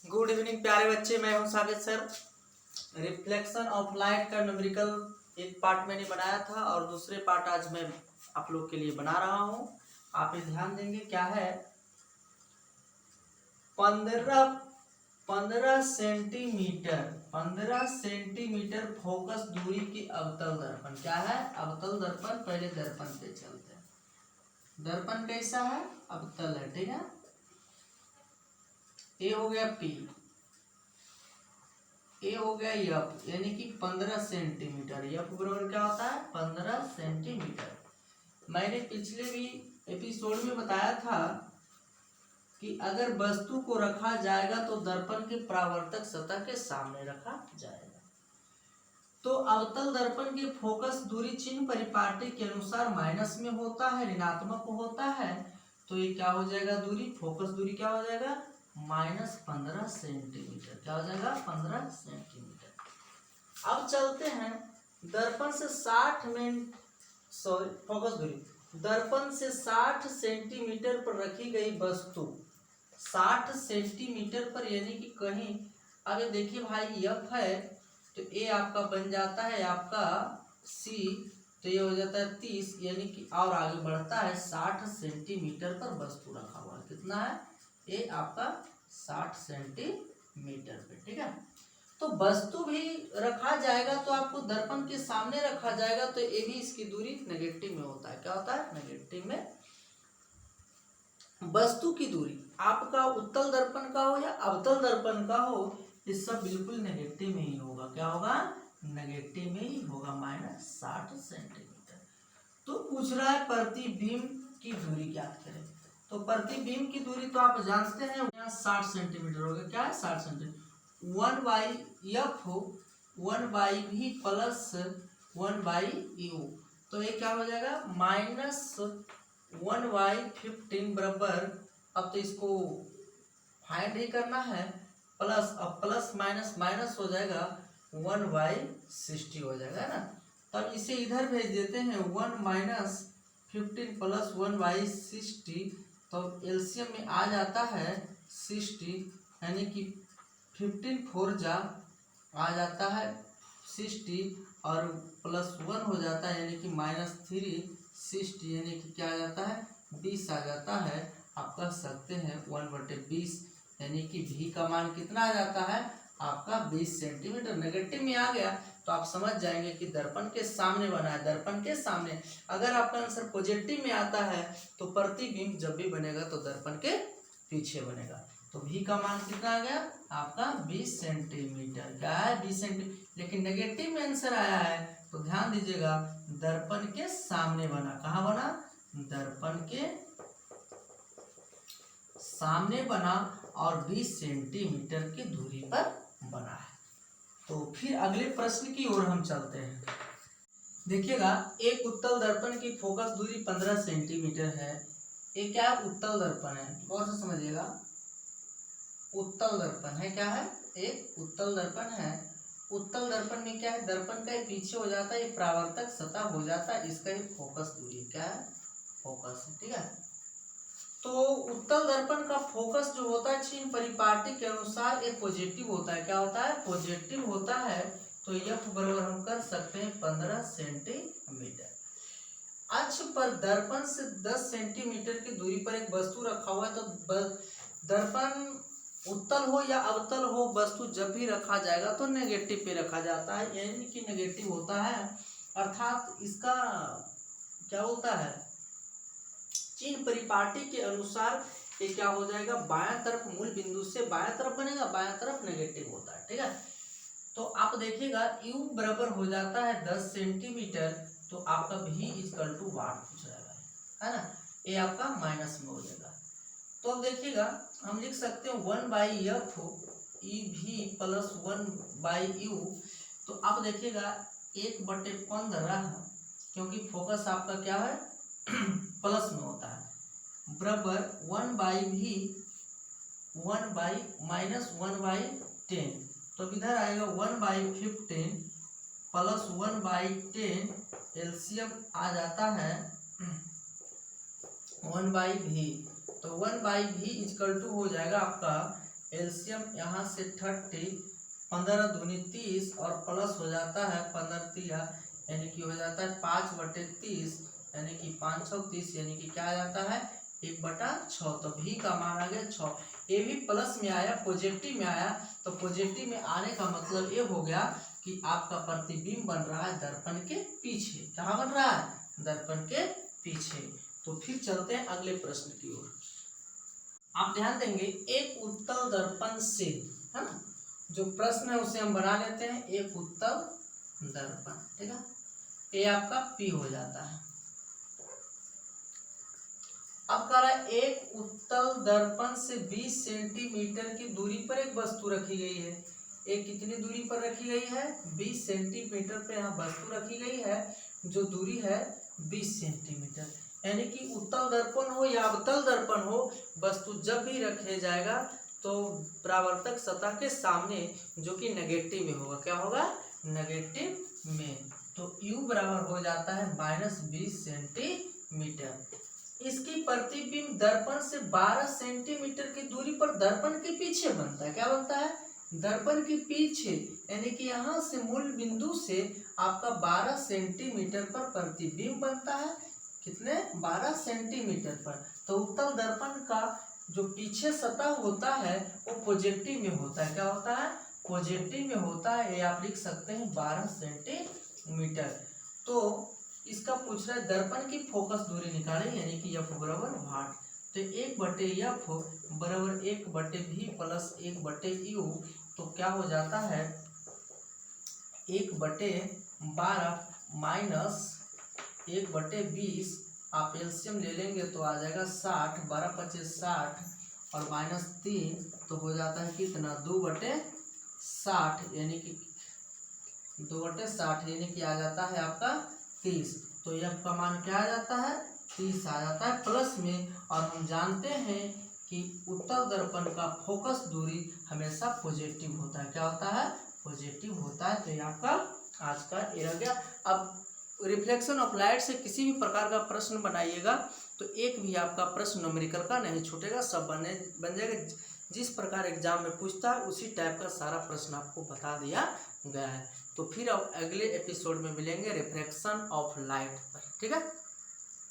Good evening प्यारे बच्चे, मैं हूं साबित सर। रिफ्लेक्शन ऑफ लाइट का न्यूमेरिकल एक पार्ट मैंने बनाया था और दूसरे पार्ट आज मैं आप लोग के लिए बना रहा हूं। आप ये ध्यान देंगे क्या है, 15 सेंटीमीटर फोकस दूरी की अवतल दर्पण। क्या है? अवतल दर्पण। पहले दर्पण पे चलते हैं। दर्पण कैसा है? अवतल है, ठीक है। ए हो गया P, ए हो गया एफ, यानी कि 15 सेंटीमीटर। एफ बराबर क्या होता है? 15 सेंटीमीटर। मैंने पिछले भी एपिसोड में बताया था कि अगर वस्तु को रखा जाएगा तो दर्पण के परावर्तक सतह के सामने रखा जाएगा। तो अवतल दर्पण की फोकस दूरी चिन्ह परिपाटी के अनुसार माइनस में होता है, ऋणात्मक होता है। तो ये क्या हो जाएगा? दूरी, फोकस दूरी क्या हो जाएगा? -15 सेंटीमीटर। क्या हो जाएगा? 15 सेंटीमीटर। अब चलते हैं दर्पण से 60 मिनट सॉरी फोकस दूरी दर्पण से 60 सेंटीमीटर पर रखी गई वस्तु 60 सेंटीमीटर पर, यानी कि कहीं, अगर देखिए भाई एफ है तो ए आपका बन जाता है आपका सी, तो ये हो जाता है 30, यानी कि और आगे बढ़ता है 60 सेंटीमीटर पर वस्तु रखा हुआ है। कितना है? ये आपका 60 सेंटीमीटर पे, ठीक है। तो वस्तु भी रखा जाएगा तो आपको दर्पण के सामने रखा जाएगा, तो ये भी इसकी दूरी नेगेटिव में होता है। क्या होता है? नेगेटिव में। वस्तु की दूरी आपका उत्तल दर्पण का हो या अवतल दर्पण का हो, ये सब बिल्कुल नेगेटिव में ही होगा। क्या होगा? नेगेटिव में ही होगा, -60 सेंटीमीटर। तो पूछ रहा है प्रतिबिंब की दूरी ज्ञात करें। तो प्रतिबिंब की दूरी तो आप जानते हैं, यहाँ 60 सेंटीमीटर होगा। क्या है? 60 सेंटीमीटर। 1/f हो 1/v प्लस 1/u, तो ये क्या हो जाएगा? -1/15 बराबर, अब तो इसको फाइंड ही करना है, प्लस, अब प्लस माइनस माइनस हो जाएगा, 1/60 हो जाएगा ना। तब इसे इधर भेज देते हैं, 1 - 15 प्लस 1/60, तो एलसीएम में आ जाता है 60, यानी कि 15 4 जा आ जाता है 60 और प्लस 1 हो जाता है, यानी कि -3 60, यानी कि क्या आ जाता है? 20 आ जाता है। आप कह सकते हैं 1/20, यानी कि भी का मान कितना आ जाता है? आपका 20 सेंटीमीटर। नेगेटिव में आ गया तो आप समझ जाएंगे कि दर्पण के सामने बना है। दर्पण के सामने। अगर आपका आंसर पॉजिटिव में आता है तो प्रतिबिंब जब भी बनेगा तो दर्पण के पीछे बनेगा। तो भी का मान कितना आ गया? आपका 20 सेंटीमीटर। क्या है? 20 सेंटीमीटर। लेकिन नेगेटिव में आंसर आया है तो ध्यान दीजिएगा, दर्पण के सामने बना। कहाँ बना? दर्पण के सामने बना और 20 सेंटीमीटर की दूरी पर बना है। तो फिर अगले प्रश्न की ओर हम चलते हैं। देखिएगा, एक उत्तल दर्पण की फोकस दूरी 15 सेंटीमीटर है। एक क्या? उत्तल दर्पण है। गौर से समझिएगा, उत्तल दर्पण है। क्या है? एक उत्तल दर्पण है। उत्तल दर्पण में क्या है? दर्पण का पीछे हो जाता है, ये परावर्तक सतह हो जाता है, इसका ही फोकस दूरी। क्या है? फोकस, ठीक है। तो उत्तल दर्पण का फोकस जो होता है चिन्ह परिपाटी के अनुसार ये पॉजिटिव होता है। क्या होता है? पॉजिटिव होता है। तो एफ बराबर हम कर सकते हैं 15 सेंटीमीटर। अक्ष पर दर्पण से 10 सेंटीमीटर की दूरी पर एक वस्तु रखा हुआ है। तो दर्पण उत्तल हो या अवतल हो, वस्तु जब भी रखा जाएगा तो नेगेटिव पे रखा जाता है, यानी कि नेगेटिव होता है। अर्थात इसका क्या होता है? चिन्ह परिपाटी के अनुसार ये क्या हो जाएगा? बायां तरफ मूल बिंदु से बायां तरफ बनेगा, बायां तरफ नेगेटिव होता है, ठीक है। तो आप देखिएगा u बराबर हो जाता है 10 सेंटीमीटर, तो आपका v = वाट पूछ रहा है ना। ये आपका माइनस में हो जाएगा। तो अब देखिएगा, हम लिख सकते हैं 1/f ev प्लस 1/u। तो आप देखिएगा 1/15, क्योंकि फोकस आपका क्या है? प्लस में होता है, बराबर 1/v 1/-1/10। तो इधर आएगा 1/15 प्लस 1/10, एलसीएम आ जाता है 1/v। तो 1/v = हो जाएगा आपका एलसीएम यहाँ से 30, 15 दूनी 30 और प्लस हो जाता है 15 तिया यानी कि हो जाता है 5/30 यानी कि 530 यानी कि क्या आ जाता है 1/6। तो भी का मान आ गया 6। ये भी प्लस में आया, पॉजिटिव में आया, तो पॉजिटिव में आने का मतलब ये हो गया कि आपका प्रतिबिंब बन रहा है दर्पण के पीछे। कहाँ बन रहा है? दर्पण के पीछे। तो फिर चलते हैं अगले प्रश्न की ओर। आप ध्यान देंगे, एक उत्तल दर्पण से, है ना, जो प्रश्न है उसे हम बना लेते हैं, एक उत्तल दर्पण, ठीक है, ये आपका P हो जाता है। अब कह रहा है एक उत्तल दर्पण से 20 सेंटीमीटर की दूरी पर एक वस्तु रखी गई है। एक कितनी दूरी पर रखी गई है? 20 सेंटीमीटर पे यहाँ वस्तु रखी गई है, जो दूरी है 20 सेंटीमीटर। यानी कि उत्तल दर्पण हो या अवतल दर्पण हो, वस्तु जब भी रखे जाएगा तो परावर्तक सतह के सामने, जो कि नेगेटिव में होगा। क्या होगा? नेगेटिव में। तो U बराबर हो जाता है -20 सेंटीमीटर। इसकी प्रतिबिंब दर्पण से 12 सेंटीमीटर की दूरी पर दर्पण के पीछे बनता है। क्या बनता है? दर्पण के पीछे, यानी कि यहाँ से मूल बिंदु से आपका 12 सेंटीमीटर पर प्रतिबिंब बनता है। कितने? 12 सेंटीमीटर पर। तो उत्तल दर्पण का जो पीछे सतह होता है वो पॉजिटिव में होता है। क्या होता है? पॉजिटिव में होता है। ये आप लिख सकते हैं 12 सेंटीमीटर। तो इसका पूछ रहा है दर्पण की फोकस दूरी निकालें, यानी कि F बराबर वाट। तो 1/F बराबर 1/V प्लस 1/U। तो क्या हो जाता है 1/12 माइनस 1/20। आप एलसीएम ले लेंगे तो आ जाएगा 60, 12×5 60 और -3 तो हो जाता है कितना? 2/60 यानी कि 2/60 यानी कि आ जाता है आपका 30। तो यह का मान क्या आ जाता है? 30 आ जाता है प्लस में। और हम जानते हैं कि उत्तल दर्पण का फोकस दूरी हमेशा पॉजिटिव होता है। क्या होता है? पॉजिटिव होता है। तो ये आपका आज का ये रह गया। अब रिफ्लेक्शन ऑफ लाइट से किसी भी प्रकार का प्रश्न बनाइएगा तो एक भी आपका प्रश्न न्यूमेरिकल का नहीं छूटेगा, सब बन जाएगा। जिस प्रकार एग्जाम में पूछता है उसी टाइप का सारा प्रश्न आपको बता दिया गया है। तो फिर अब अगले एपिसोड में मिलेंगे रिफ्लेक्शन ऑफ लाइट पर, ठीक है।